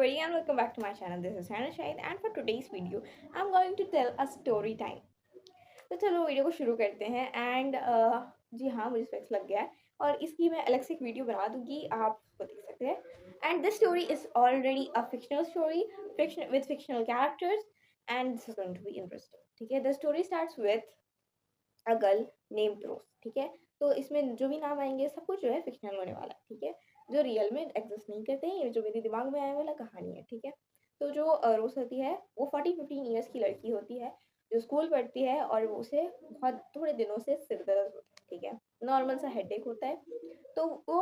everybody and welcome back to my channel. This is Hannah Shahid and for today's video I'm going to tell a story time. तो चलो video को शुरू करते हैं and जी हाँ मुझे स्पेक्स लग गया है और इसकी मैं अलग से एक वीडियो बना दूंगी, आप उसको देख सकते हैं and this story is already a fictional story fiction with fictional characters and this is going to be interesting. ठीक है, the story starts with a girl named Rose. ठीक है, तो इसमें जो भी नाम आएंगे सब कुछ जो है फिक्शनल होने वाला है. ठीक है, जो रियल में एग्जिस्ट नहीं करते हैं, ये जो मेरे दिमाग में आने वाला कहानी है. ठीक है, तो जो रोज होती है वो 40-15 ईयर्स की लड़की होती है जो स्कूल पढ़ती है और वो उसे बहुत थोड़े दिनों से सिर दर्द होता है. ठीक है, नॉर्मल सा हेडेक होता है. तो वो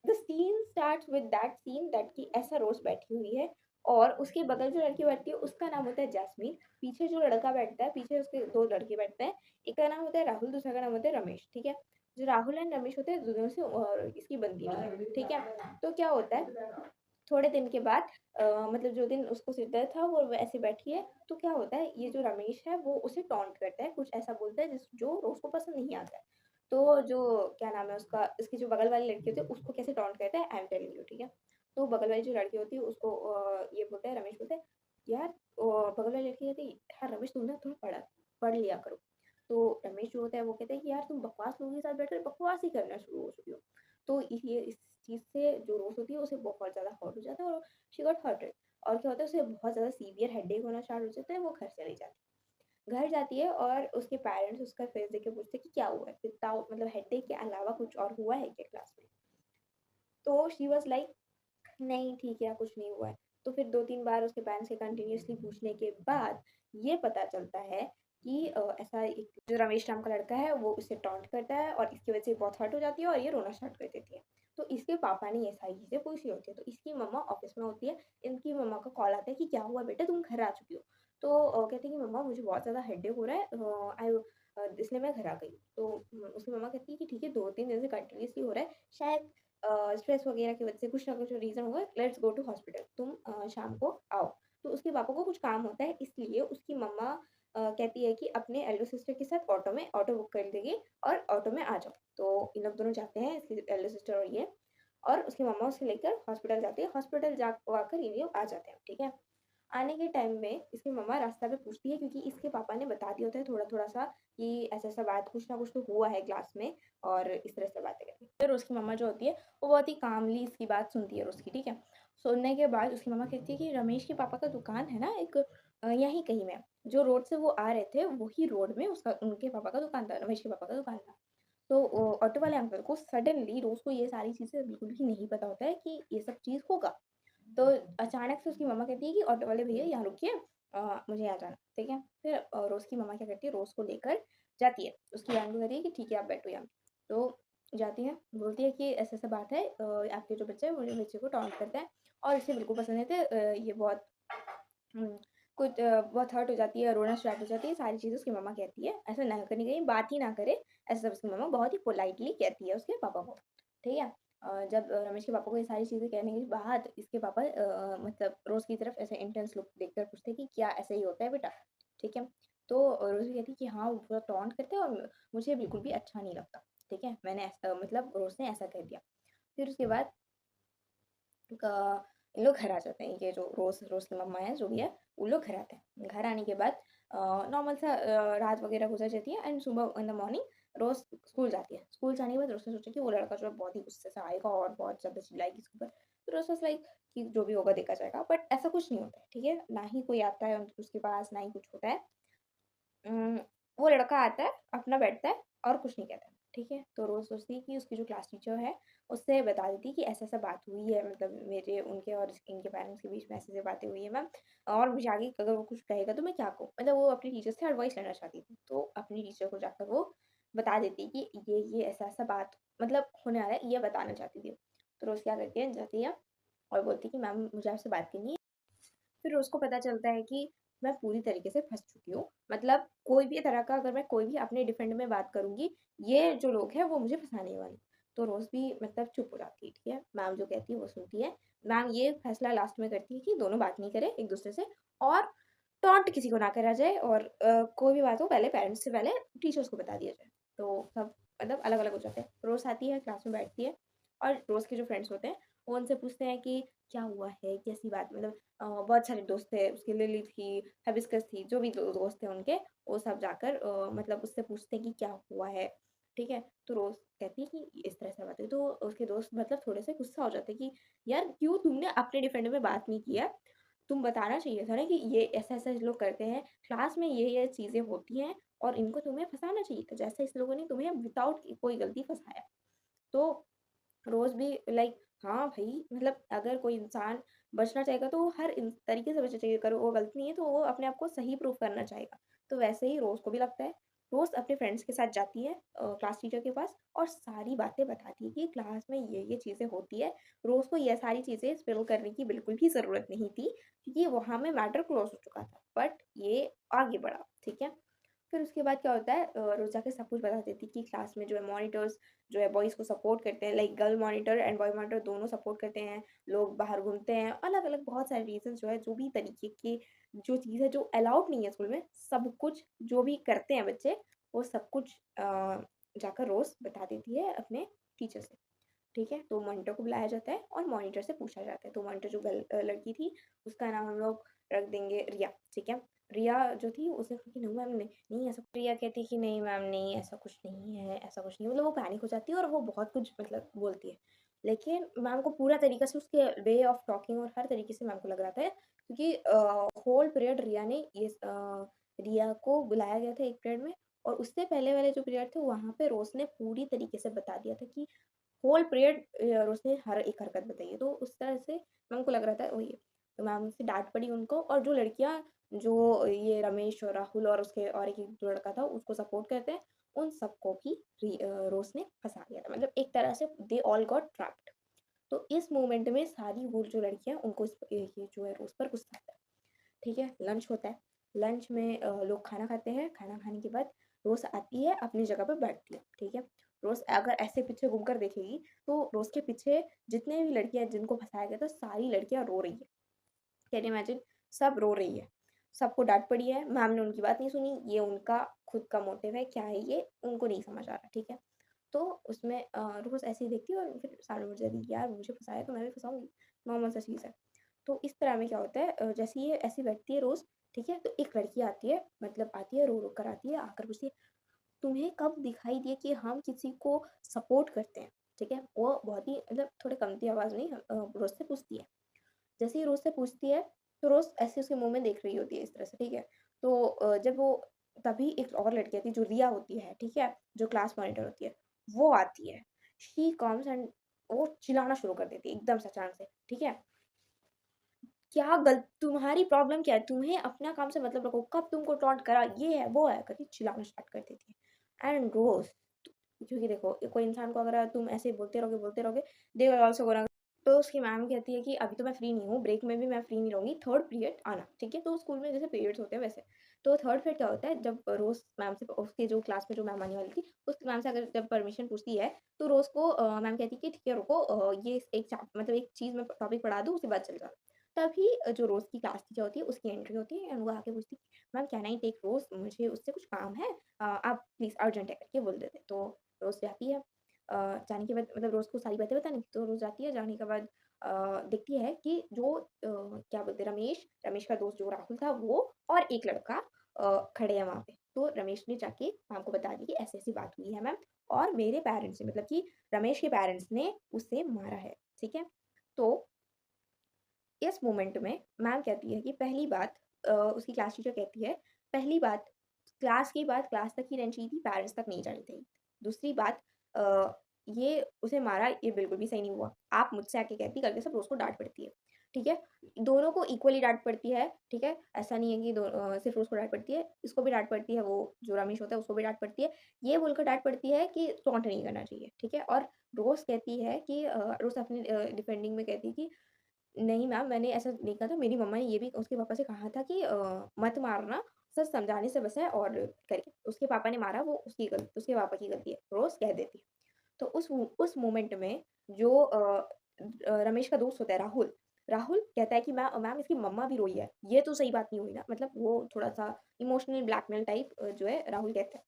the scene starts with that scene that की ऐसा रोज बैठी हुई है और उसके बगल जो लड़की बैठती है उसका नाम होता है जैस्मीन. पीछे जो लड़का बैठता है, पीछे उसके दो लड़के बैठते हैं. एक का नाम होता है राहुल, दूसरा का नाम होता है रमेश. ठीक है, जो राहुल एंड रमेश होते हैं दोनों से और इसकी बनती नहीं है. ठीक है, तो क्या होता है थोड़े दिन के बाद मतलब जो दिन उसको सिर दर्द था वो ऐसे बैठी है तो क्या होता है ये जो रमेश है वो उसे टॉन्ट करता है, कुछ ऐसा बोलता है जिस जो रोज को पसंद नहीं आता है. तो जो क्या नाम है उसका, इसकी जो बगल वाली लड़की होती है उसको कैसे टॉन्ट करता है आई एम टेलिंग यू. ठीक है, तो बगल वाली जो लड़की होती है उसको ये बोलता है, रमेश बोलता है यार बगल वाली लड़की कहती है यार रमेश तुम ना थोड़ा पढ़ लिया करो. तो रमेश जो होता है वो कहता है कि यार तुम बकवास लोगों के साथ बैठकर बकवास ही करना शुरू हो चुकी हो. तो ये इस चीज़ से जो रोज होती है उसे बहुत ज़्यादा हर्ट हो जाता है और शी गॉट हर्टेड. और क्या होता है उसे बहुत ज़्यादा सीवियर हेडेक होना स्टार्ट हो जाता है. वो घर चली जाती है, घर जाती है और उसके पेरेंट्स उसका फेस देख के पूछते हैं कि क्या हुआ है, विदाउट मतलब हेडेक के अलावा कुछ और हुआ है क्या क्लास में. तो शी वॉज लाइक नहीं ठीक है कुछ नहीं हुआ है. तो फिर 2-3 बार उसके पेरेंट्स के कंटिन्यूअसली पूछने के बाद ये पता चलता है कि ऐसा एक जो रमेश नाम का लड़का है वो उसे टॉन्ट करता है और इसकी वजह से बहुत हर्ट हो जाती है और ये रोना स्टार्ट कर देती है. तो इसके पापा ने ये सारी चीज़ें पूछी होती है. तो इसकी मम्मा ऑफिस में होती है, इनकी मम्मा का कॉल आता है कि क्या हुआ बेटा तुम घर आ चुकी हो. तो कहते हैं कि मम्मा मुझे बहुत ज़्यादा हेडेक हो रहा है इसलिए मैं घर आ गई. तो उसकी मम्मा कहती है कि ठीक है 2-3 दिन से कंटिन्यूसली हो रहा है, शायद स्ट्रेस वगैरह की वजह से कुछ ना कुछ रीज़न होगा, लेट्स गो टू हॉस्पिटल, तुम शाम को आओ. तो उसके पापा को कुछ काम होता है इसलिए उसकी मम्मा कहती है कि अपने एल्डर सिस्टर के साथ ऑटो बुक कर देगी और ऑटो में आ जाओ. तो इन लोग दोनों जाते हैं, इसकी एल्डर सिस्टर और ये, और उसकी मम्मा उसे लेकर हॉस्पिटल जाती है. हॉस्पिटल जा आकर ये लोग आ जाते हैं. ठीक है, आने के टाइम में इसकी मम्मा रास्ता पे पूछती है क्योंकि इसके पापा ने बता दिया होता है थोड़ा-थोड़ा सा कि ऐसा-ऐसा बात कुछ ना कुछ तो हुआ है क्लास में और इस तरह से बातें करती है. फिर उसकी मम्मा जो होती है वो बहुत ही कामली इसकी बात सुनती है उसकी. ठीक है, सुनने के बाद उसकी मम्मा कहती है कि रमेश के पापा का दुकान है ना एक यहीं कहीं में, जो रोड से वो आ रहे थे वही रोड में उसका उनके पापा का दुकान था, रमेश के पापा का दुकान था. तो ऑटो वाले अंकल को सडनली रोज़ को ये सारी चीज़ें बिल्कुल भी नहीं पता होता है कि ये सब चीज़ होगा. तो अचानक से उसकी मम्मा कहती है कि ऑटो वाले भैया यहाँ रुकिए, मुझे यहाँ जाना है. ठीक है, फिर रोज़ की मम्मा क्या करती है रोज़ को लेकर जाती है, उसकी बहन को कहती है कि ठीक है आप बैठो यहाँ. तो जाती है, बोलती है कि ऐसा-ऐसा बात है, आपके जो बच्चा है वो मेरे बच्चे को टॉन्ट करता है और इसे बिल्कुल पसंद नहीं थे, ये बहुत हुँ, कुछ बहुत हर्ट हो जाती है, रोना स्टार्ट हो जाती है, सारी चीज़ें उसकी मम्मा कहती है, ऐसा ना करने के लिए बात ही ना करे, ऐसा सब उसकी मम्मा बहुत ही पोलाइटली कहती है उसके पापा को. ठीक है? जब रमेश के पापा को ये सारी चीज़ें कहने के बाद इसके पापा मतलब रोज़ की तरफ ऐसे इंटेंस लुक देखकर पूछते हैं कि क्या ऐसा ही होता है बेटा? ठीक है? तो रोज़ भी कहती है कि हाँ, वो पूरा टॉन्ट करते हैं और मुझे बिल्कुल भी अच्छा नहीं लगता. ठीक है? मैंने ऐसा मतलब रोज़ ने ऐसा कह दिया. फिर उसके बाद इन लोग घर आ जाते हैं, ये जो रोज़ रोज़ की मम्मा है जो भी है, वो लोग घर आते हैं. घर आने के बाद नॉर्मल सा रात वगैरह गुज़र जाती है एंड सुबह इन द मॉर्निंग रोज़ स्कूल जाती है. स्कूल जाने के बाद रोज़ ने सोचा कि वो लड़का जो है बहुत ही गुस्से से आएगा और बहुत ज़्यादा चिल्लाएगी इसके ऊपर. तो रोज़ वाज़ लाइक कि जो भी होगा देखा जाएगा, बट ऐसा कुछ नहीं होता है. ठीक है? ना ही कोई आता है उसके पास, ना ही कुछ होता है. उम, वो लड़का आता है, अपना बैठता है और कुछ नहीं कहता है. ठीक है? तो रोज़ सोचती है कि उसकी जो क्लास टीचर है, उससे बता देती है कि ऐसा-ऐसा बात हुई है, मतलब मेरे उनके और इनके पेरेंट्स के बीच में ऐसी-ऐसी बातें हुई हैं मैम, और मुझे आगे अगर वो कुछ कहेगा तो मैं क्या कहूँ? मतलब वो अपनी टीचर से एडवाइस लेना चाहती थी. तो अपनी टीचर को जाकर वो बता देती है कि ये ऐसा-ऐसा बात मतलब होने वाला है, ये बताना चाहती थी. तो रोज़ क्या करती है, जाती है और बोलती है कि मैम मुझे आपसे बात करनी है. फिर उसको पता चलता है कि मैं पूरी तरीके से फँस चुकी हूँ। मतलब कोई भी तरह का अगर मैं कोई भी अपने डिफेंड में बात करूँगी, ये जो लोग हैं वो मुझे फँसाने वाले हैं। तो रोज़ भी मतलब चुप हो जाती है, ठीक है? मैम जो कहती है वो सुनती है। मैम ये फैसला लास्ट में करती है कि दोनों बात नहीं करें एक-दूसरे से और टॉन्ट किसी को ना करा जाए और कोई भी बात हो पहले पेरेंट्स से पहले टीचर्स को बता दिया जाए। तो सब मतलब अलग-अलग हो जाते हैं। रोज़ आती है, क्लास में बैठती है और रोज़ के जो फ्रेंड्स होते हैं, वो उनसे पूछते हैं कि क्या हुआ है, कैसी बात, मतलब बहुत सारे दोस्त थे उसके, लिली थी, हिबिस्कस थी, जो भी दोस्त थे उनके, वो सब जाकर मतलब उससे पूछते हैं कि क्या हुआ है, ठीक है। तो रोज़ कहती है कि इस तरह से बात हुई, तो उसके दोस्त मतलब थोड़े से गुस्सा हो जाते हैं कि यार क्यों तुमने अपने डिफेंड में बात नहीं किया, तुम बताना चाहिए था ना कि ये ऐसा-ऐसा लोग करते हैं, क्लास में ये चीज़ें होती हैं और इनको तुम्हें फँसाना चाहिए था, जैसे इस लोगों ने तुम्हें विदाउट कोई गलती फँसाया। तो रोज़ भी लाइक हाँ भाई, मतलब अगर कोई इंसान बचना चाहेगा तो वो हर तरीके से बचना चाहिए, अगर वो गलत नहीं है तो वो अपने आप को सही प्रूव करना चाहेगा। तो वैसे ही रोज़ को भी लगता है। रोज़ अपने फ्रेंड्स के साथ जाती है क्लास टीचर के पास और सारी बातें बताती है कि क्लास में ये चीज़ें होती है। रोज़ को ये सारी चीज़ें स्पिल करने की बिल्कुल भी ज़रूरत नहीं थी, क्योंकि वहाँ में मैटर क्लोज़ हो चुका था। बट ये आगे बढ़ा, ठीक है? फिर उसके बाद क्या होता है, रोज़ जाके सब कुछ बता देती है कि क्लास में जो है मॉनिटर्स जो है बॉयज़ को सपोर्ट करते हैं, like girl monitor and boy monitor दोनों सपोर्ट करते हैं, लोग बाहर घूमते हैं, अलग-अलग बहुत सारे रीज़न्स जो है, जो भी तरीके की जो चीज़ है जो अलाउड नहीं है स्कूल में, सब कुछ जो भी करते हैं बच्चे, वो सब कुछ जाकर रोज़ बता देती है अपने टीचर से। ठीक है? तो मॉनिटर को बुलाया जाता है और मॉनिटर से पूछा जाता है। तो मॉनिटर जो लड़की थी, उसका नाम हम लोग रख देंगे रिया, ठीक है? रिया जो थी उसने कहा कि नहीं मैम, नहीं नहीं ऐसा, रिया कहती है कि नहीं मैम, नहीं ऐसा कुछ नहीं है, ऐसा कुछ नहीं, मतलब वो पैनिक हो जाती है और वो बहुत कुछ मतलब बोलती है। लेकिन मैम को पूरा तरीका से उसके वे ऑफ टॉकिंग और हर तरीके से मैम को लग रहा था, क्योंकि होल पीरियड रिया ने रिया को बुलाया गया था एक पीरियड में, और उससे पहले वाले जो पीरियड थे वहाँ पे रोज़ ने पूरी तरीके से बता दिया था कि होल पीरियड उसने हर एक हरकत बताई है, तो उस तरह से मैम को लग रहा था वही है। तो मैम से डाँट पड़ी उनको, और जो लड़कियाँ जो ये रमेश और राहुल और उसके और एक जो लड़का था उसको सपोर्ट करते हैं, उन सबको भी रोज़ ने फँसा दिया था। मतलब एक तरह से दे ऑल गॉट ट्रैप्ड। तो इस मोमेंट में सारी वो जो लड़कियाँ उनको ये जो है रोज़ पर गुस्सा आता है। ठीक है? लंच होता है। लंच में लोग खाना खाते हैं, खाना खाने के बाद रोज़ आती है, अपनी जगह पे बैठती है, ठीक है? रोज़ अगर ऐसे पीछे घूम कर देखेगी, तो रोज़ के पीछे जितने भी लड़कियाँ जिनको फँसाया गया था, सारी लड़कियाँ रो रही है। Can you imagine? सब रो रही है। सबको डाँट पड़ी है, मैम ने उनकी बात नहीं सुनी, ये उनका खुद का मोटिव है, क्या है ये उनको नहीं समझ आ रहा, ठीक है? तो उसमें रोज़ ऐसे ही देखती है और फिर सामने मुड़ जाती है कि यार मुझे फँसाया तो मैं भी फँसाऊँगी, नॉर्मल सा चीज़ है। तो इस तरह में क्या होता है, जैसे ये ऐसी बैठती है रोज़, ठीक है? तो एक लड़की आती है, मतलब आती है, रो-रो कर आती है, आकर पूछती है, "तुम्हें कब दिखाई दिया कि हम किसी को सपोर्ट करते हैं?" ठीक है? वो बहुत ही मतलब थोड़े कमती आवाज़ में रोज़ से पूछती है। जैसे ही रोज़ से पूछती है, तो रोज़ ऐसे उसके मुँह में देख रही होती है इस तरह से, ठीक है? तो जब वो तभी एक और लड़की आती है जो रिया होती है, ठीक है? जो क्लास मॉनिटर होती है, वो आती है। शी कम्स एंड वो चिल्लाना शुरू कर देती है एकदम से अचानक से, ठीक है? क्या गल तुम्हारी प्रॉब्लम क्या है? तुम्हें अपना काम से मतलब रखो, कब तुमको टॉन्ट करा, ये है, वो है, करके चिल्लाना स्टार्ट कर देती है। एंड रोज़, क्योंकि देखो कोई इंसान को अगर तुम ऐसे ही बोलते रहोगे, दे विल ऑल्सो गोना, तो उसकी मैम कहती है कि अभी तो मैं फ्री नहीं हूँ, ब्रेक में भी मैं फ्री नहीं रहूँगी, थर्ड पीरियड आना, ठीक है? तो स्कूल में जैसे पीरियड्स होते हैं वैसे। तो थर्ड पीरियड क्या होता है, जब रोज़ मैम से उसके जो क्लास में जो मैम आने वाली थी, उस मैम से अगर जब परमिशन पूछती है, तो रोज़ को मैम कहती है कि ठीक है रुको, ये एक मतलब एक चीज़ मैं टॉपिक पढ़ा दूँ उसके बाद चले जाना। तभी जो रोज़ की क्लास टीचर होती है उसकी एंट्री होती है एंड वो आके पूछती है, मैम कैन आई टेक रोज़, मुझे उससे कुछ काम है, आप प्लीज़ अर्जेंट है करके बोल देते हैं। तो रोज़ जाती है, जाने के बाद मतलब रोज़ को सारी बातें बतानी थी, तो रोज़ जाती है, जाने के बाद देखती है कि जो क्या बोलते हैं, रमेश का दोस्त जो राहुल था वो और एक लड़का खड़े हैं वहाँ पे। तो रमेश ने जाके मैम को बता दी कि ऐसी-ऐसी बात हुई है मैम, और मेरे पेरेंट्स ने, मतलब कि रमेश के पेरेंट्स ने उसे मारा है, ठीक है? तो इस मोमेंट में मैम कहती है कि पहली बात, उसकी क्लास टीचर कहती है, पहली बात, क्लास की बात क्लास तक ही रहनी चाहिए थी, पेरेंट्स तक नहीं जानी चाहिए। दूसरी बात, ये उसे मारा ये बिल्कुल भी सही नहीं हुआ। आप मुझसे आके कहती करके सब रोज़ को डाँट पड़ती है, ठीक है? दोनों को इक्वली डाँट पड़ती है, ठीक है? ऐसा नहीं है कि सिर्फ़ रोज़ को डाँट पड़ती है, इसको भी डाँट पड़ती है, वो जो रमेश होता है उसको भी डाँट पड़ती है। ये बोलकर डाँट पड़ती है कि टॉन्ट नहीं करना चाहिए, ठीक है? और रोज़ कहती है कि रोज़ अपनी डिफेंडिंग में कहती है कि नहीं मैम, मैंने ऐसा नहीं कहा था, मेरी मम्मा ने ये भी उसके पापा से कहा था कि मत मारना, सिर्फ़ समझाने से बस है, और करके उसके पापा ने मारा, वो उसके पापा की गलती है, रोज़ कह देती है। तो उस मोमेंट में जो रमेश का दोस्त होता है राहुल, राहुल कहता है कि मैम इसकी मम्मा भी रोई है, ये तो सही बात नहीं हुई ना, मतलब वो थोड़ा-सा इमोशनल ब्लैकमेल टाइप जो है राहुल कहता है।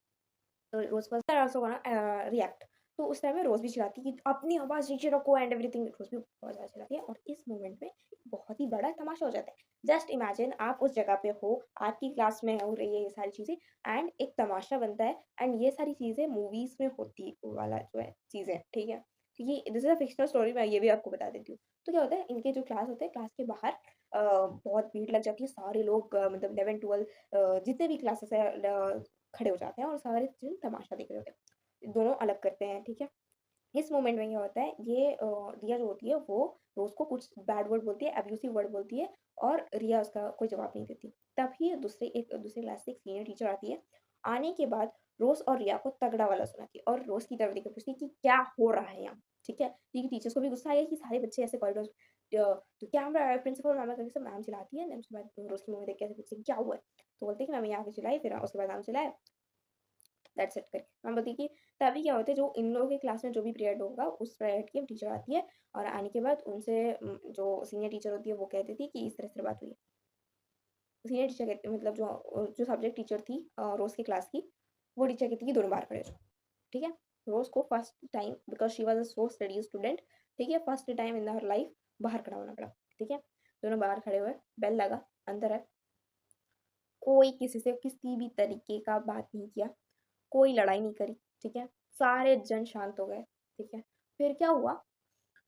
तो Rose first I also gonna react. तो उस टाइम में रोज़ भी चिल्लाती है कि अपनी आवाज़ नीचे रखो एंड एवरीथिंग, रोज़ भी बहुत ज़्यादा चिल्लाती है और इस मोमेंट में बहुत ही बड़ा तमाशा हो जाता है। जस्ट इमेजिन आप उस जगह पे हो, आपकी क्लास में हो रही है ये सारी चीज़ें एंड एक तमाशा बनता है एंड ये सारी चीज़ें मूवीज़ में होती वाला जो है चीज़ें, ठीक है? क्योंकि this is a fictional story, मैं ये भी आपको बता देती हूँ। तो क्या होता है इनके जो क्लास होते हैं, क्लास के बाहर बहुत भीड़ लग जाती है, सारे लोग मतलब 11-12 जितने भी क्लासेस हैं खड़े हो जाते हैं और सारे जन तमाशा देख रहे होते हैं। दोनों अलग करते हैं, ठीक है? इस मोमेंट में क्या होता है ये रिया जो होती है वो रोज़ को कुछ बैड वर्ड बोलती है, अब्यूसिव वर्ड बोलती है और रिया उसका कोई जवाब नहीं देती। तभी दूसरी क्लास से एक सीनियर टीचर आती है। आने के बाद रोज़ और रिया को तगड़ा वाला सुनाती है और रोज़ की तरफ देख के पूछती है कि क्या हो रहा है यहाँ? ठीक है? क्योंकि टीचर्स को भी गुस्सा आ गया कि सारे बच्चे ऐसे कॉरिडोर तो क्या हो रहा है? प्रिंसिपल मैम करके सब मैम चिल्लाती है, देन उसके बाद रोज़ की मम्मी देख के ऐसे पूछती है क्या हुआ है? तो बोलती है कि मैम यहाँ आके चिल्लाई, फिर उसके बाद मैम चिल्लाए, दैट्स इट करके। मैम बोलती है कि तभी क्या होता है जो इन लोगों की क्लास में जो भी पीरियड होगा उस पीरियड की टीचर आती है और आने के बाद उनसे जो सीनियर टीचर होती है वो कहती थी कि इस तरह से बात हुई है। सीनियर टीचर कहते मतलब जो सब्जेक्ट टीचर थी रोज़ की क्लास की, वो टीचर कहती है कि दोनों बाहर खड़े हो जाओ, ठीक है? रोज़ को first time because she was a so study student, ठीक है? First time in her life बाहर खड़ा होना पड़ा, ठीक है? दोनों बाहर खड़े हुए, बेल लगा, अंदर है, कोई किसी से किसी भी तरीके का बात नहीं किया, कोई लड़ाई नहीं करी, ठीक है? सारे जन शांत हो गए, ठीक है? फिर क्या हुआ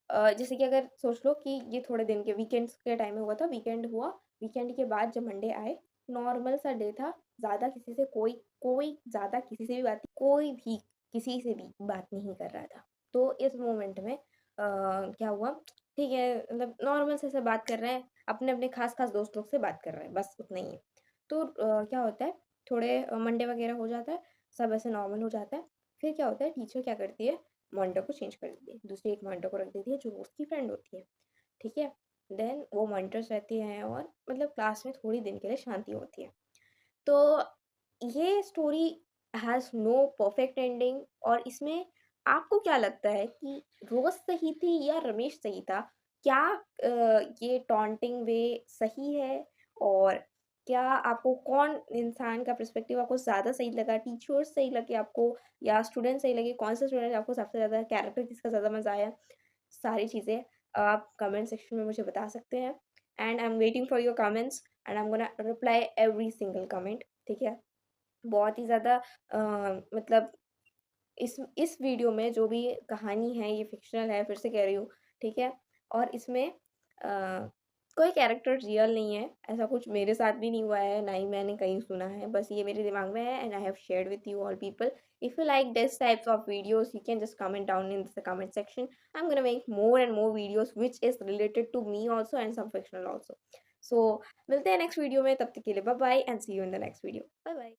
जैसे कि अगर सोच लो कि ये थोड़े दिन के वीकेंड्स के टाइम में हुआ था, वीकेंड हुआ, वीकेंड के बाद जब मंडे आए, नॉर्मल सा डे था, ज़्यादा किसी से कोई ज़्यादा किसी से भी बात कोई भी किसी से भी बात नहीं कर रहा था। तो इस मोमेंट में क्या हुआ, ठीक है, मतलब नॉर्मल से बात कर रहे हैं, अपने-अपने खास-खास दोस्त लोग से बात कर रहे हैं, बस उतना ही है। तो क्या होता है, थोड़े मंडे वगैरह हो जाता है, सब ऐसे नॉर्मल हो जाता है, फिर क्या होता है, टीचर क्या करती है, मॉनिटर को चेंज कर देती है, दूसरी एक मॉनिटर को रख देती है जो उसकी फ्रेंड होती है, ठीक है? देन वो मॉनिटर्स रहती हैं और मतलब क्लास में थोड़ी दिन के लिए शांति होती है। तो ये story has no perfect ending और इसमें आपको क्या लगता है कि रोज़ सही थी या रमेश सही था? क्या ये टॉन्टिंग वे सही है? और क्या आपको कौन इंसान का पर्सपेक्टिव आपको ज़्यादा सही लगा? टीचर्स सही लगे आपको या स्टूडेंट सही लगे? कौन सा स्टूडेंट आपको सबसे ज़्यादा कैरेक्टर किसका ज़्यादा मज़ा आया? सारी चीज़ें आप कमेंट सेक्शन में मुझे बता सकते हैं and I am waiting for your comments and I am gonna reply every single comment, ठीक है? बहुत ही ज़्यादा मतलब इस वीडियो में जो भी कहानी है ये फ़िक्शनल है, फिर से कह रही हूँ, ठीक है? और इसमें कोई कैरेक्टर रियल नहीं है, ऐसा कुछ मेरे साथ भी नहीं हुआ है, ना ही मैंने कहीं सुना है, बस ये मेरे दिमाग में है and I have shared with you all people. If you like this types of videos, you can just comment down in the comment section. I'm gonna make more and more videos which is related to me also and some fictional also. So मिलते हैं next video में, तब तक के लिए bye bye and see you in the next video. Bye bye.